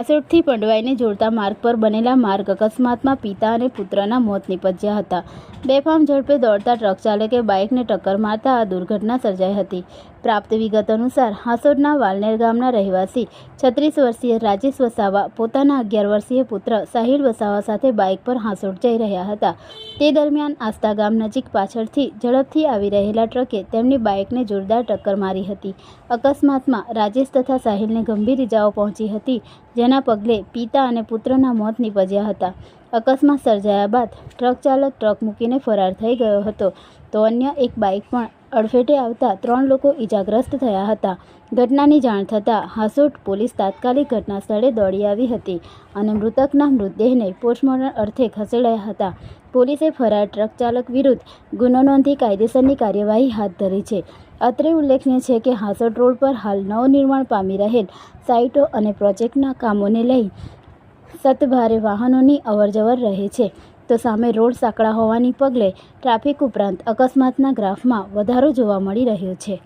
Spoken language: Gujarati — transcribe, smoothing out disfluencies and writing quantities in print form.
હાસોટથી પંડવાઈને જોડતા માર્ગ પર બનેલા માર્ગ અકસ્માતમાં પિતા અને પુત્રના મોત નીપજ્યા હતા। બેફામ ઝડપે દોડતા ટ્રક ચાલકે બાઇકને ટક્કર મારતા આ દુર્ઘટના સર્જાઈ હતી। પ્રાપ્ત વિગત અનુસાર હાસોટના વાલનેર ગામના રહેવાસી 36 વર્ષીય રાજેશ વસાવા પોતાના 11 વર્ષીય પુત્ર સાહિલ વસાવા સાથે બાઇક પર હાસોટ જઈ રહ્યા હતા। તે દરમિયાન આસ્તા ગામ નજીક પાછળથી ઝડપથી આવી રહેલા ટ્રકે તેમની બાઇકને જોરદાર ટક્કર મારી હતી। અકસ્માતમાં રાજેશ તથા સાહિલને ગંભીર ઇજાઓ પહોંચી હતી, જેના પગલે પિતા અને પુત્રના મોત નીપજ્યા હતા। અકસ્માત સર્જાયા બાદ ટ્રક ચાલક ટ્રક મૂકીને ફરાર થઈ ગયો હતો, તો અન્ય એક બાઇક પણ અડફેટે આવતા 3 લોકો ઇજાગ્રસ્ત થયા હતા। ઘટનાની જાણ થતાં હાસોટ પોલીસ તાત્કાલિક ઘટના સ્થળે દોડી આવી હતી અને મૃતકના મૃતદેહને પોસ્ટમોર્ટમ અર્થે ખસેડાયા હતા। પોલીસે ફરાર ટ્રક ચાલક વિરુદ્ધ ગુનો નોંધી કાયદેસરની કાર્યવાહી હાથ ધરી છે। અત્રે ઉલ્લેખનીય છે કે હાસોટ રોડ પર હાલ નવનિર્માણ પામી રહેલ સાઇટો અને પ્રોજેક્ટના કામોને લઈ સતભારે વાહનોની અવરજવર રહે છે, તો સામે રોડ સાંકડા હોવાને પગલે ટ્રાફિક ઉપરાંત અકસ્માતના ગ્રાફમાં વધારો જોવા મળી રહ્યો છે।